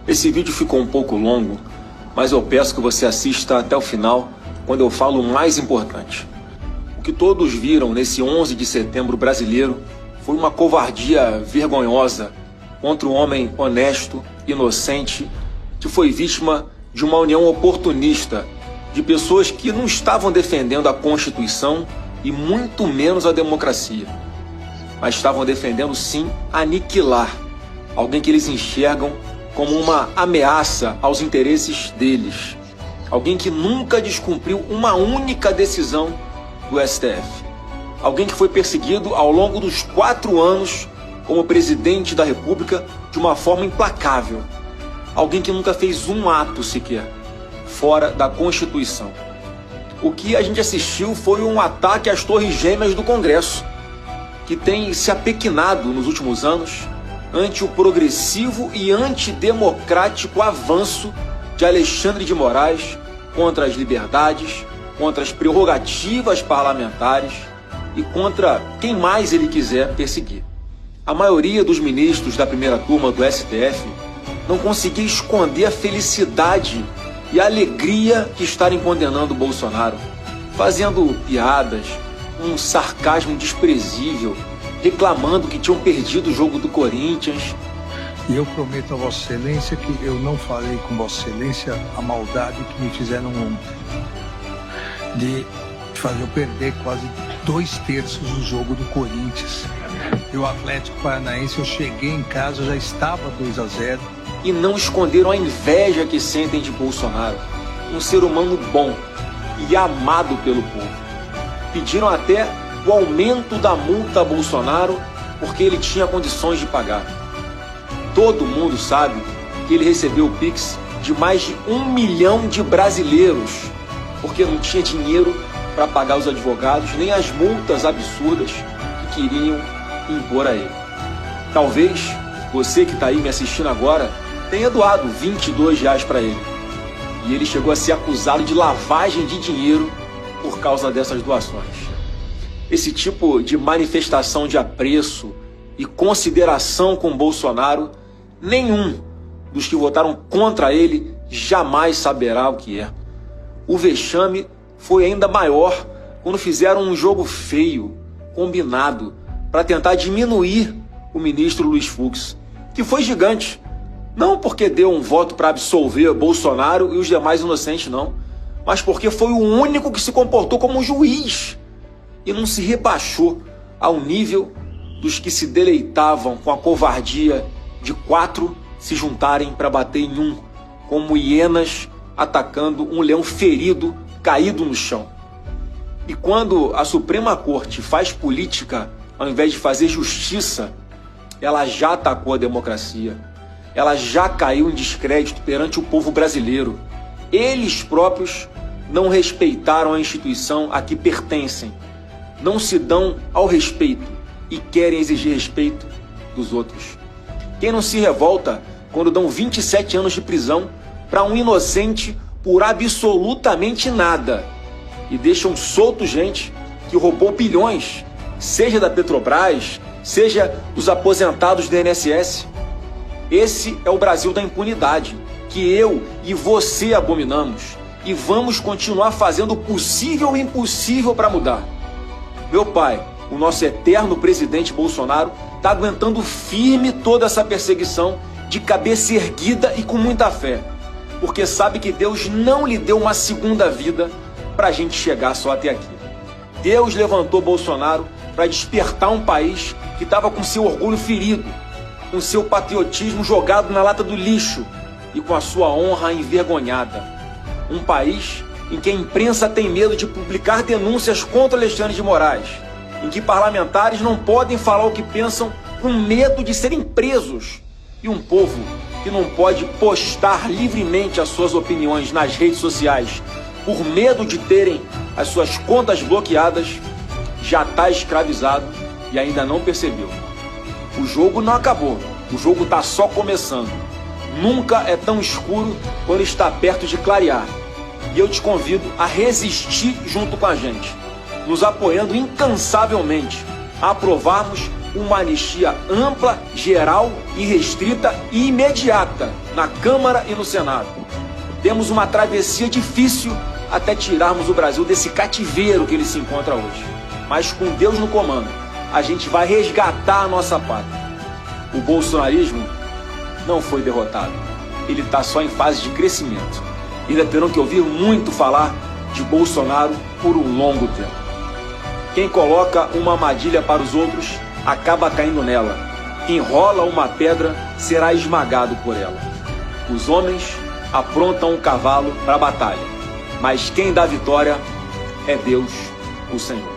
Esse vídeo ficou um pouco longo, mas eu peço que você assista até o final, quando eu falo o mais importante. O que todos viram nesse 11 de setembro brasileiro foi uma covardia vergonhosa contra um homem honesto, inocente, que foi vítima de uma união oportunista de pessoas que não estavam defendendo a Constituição e muito menos a democracia, mas estavam defendendo sim aniquilar alguém que eles enxergam como uma ameaça aos interesses deles, alguém que nunca descumpriu uma única decisão do STF, alguém que foi perseguido ao longo dos 4 anos como presidente da República de uma forma implacável, alguém que nunca fez um ato sequer fora da Constituição. O que a gente assistiu foi um ataque às torres gêmeas do Congresso, que tem se apequenado nos últimos anos ante o progressivo e antidemocrático avanço de Alexandre de Moraes contra as liberdades, contra as prerrogativas parlamentares e contra quem mais ele quiser perseguir. A maioria dos ministros da primeira turma do STF não conseguia esconder a felicidade e a alegria de estarem condenando Bolsonaro, fazendo piadas, um sarcasmo desprezível, reclamando que tinham perdido o jogo do Corinthians. E eu prometo a Vossa Excelência que eu não farei com Vossa Excelência a maldade que me fizeram ontem, de fazer eu perder quase 2/3 do jogo do Corinthians. E o Atlético Paranaense, eu cheguei em casa, já estava 2-0. E não esconderam a inveja que sentem de Bolsonaro, um ser humano bom e amado pelo povo. Pediram até o aumento da multa a Bolsonaro porque ele tinha condições de pagar. Todo mundo sabe que ele recebeu o Pix de mais de 1 milhão de brasileiros porque não tinha dinheiro para pagar os advogados nem as multas absurdas que queriam impor a ele. Talvez você que está aí me assistindo agora tenha doado R$22 para ele. E ele chegou a ser acusado de lavagem de dinheiro por causa dessas doações. Esse tipo de manifestação de apreço e consideração com Bolsonaro, nenhum dos que votaram contra ele jamais saberá o que é. O vexame foi ainda maior quando fizeram um jogo feio, combinado, para tentar diminuir o ministro Luiz Fux, que foi gigante. Não porque deu um voto para absolver Bolsonaro e os demais inocentes, não, mas porque foi o único que se comportou como um juiz e não se rebaixou ao nível dos que se deleitavam com a covardia de 4 se juntarem para bater em um, como hienas atacando um leão ferido caído no chão. E quando a Suprema Corte faz política ao invés de fazer justiça, ela já atacou a democracia. Ela já caiu em descrédito perante o povo brasileiro. Eles próprios não respeitaram a instituição a que pertencem, não se dão ao respeito e querem exigir respeito dos outros. Quem não se revolta quando dão 27 anos de prisão para um inocente por absolutamente nada e deixam solto gente que roubou bilhões, seja da Petrobras, seja dos aposentados do INSS? Esse é o Brasil da impunidade, que eu e você abominamos e vamos continuar fazendo o possível e o impossível para mudar. Meu pai, o nosso eterno presidente Bolsonaro, está aguentando firme toda essa perseguição de cabeça erguida e com muita fé, porque sabe que Deus não lhe deu uma segunda vida para a gente chegar só até aqui. Deus levantou Bolsonaro para despertar um país que estava com seu orgulho ferido, com seu patriotismo jogado na lata do lixo e com a sua honra envergonhada. Um país em que a imprensa tem medo de publicar denúncias contra Alexandre de Moraes, em que parlamentares não podem falar o que pensam com medo de serem presos, e um povo que não pode postar livremente as suas opiniões nas redes sociais por medo de terem as suas contas bloqueadas, já está escravizado e ainda não percebeu. O jogo não acabou, o jogo está só começando. Nunca é tão escuro quando está perto de clarear. E eu te convido a resistir junto com a gente, nos apoiando incansavelmente a aprovarmos uma anistia ampla, geral, irrestrita e imediata na Câmara e no Senado. Temos uma travessia difícil até tirarmos o Brasil desse cativeiro que ele se encontra hoje. Mas com Deus no comando, a gente vai resgatar a nossa pátria. O bolsonarismo não foi derrotado. Ele está só em fase de crescimento. Ainda terão que ouvir muito falar de Bolsonaro por um longo tempo. Quem coloca uma armadilha para os outros acaba caindo nela. Quem rola uma pedra será esmagado por ela. Os homens aprontam um cavalo para a batalha, mas quem dá vitória é Deus, o Senhor.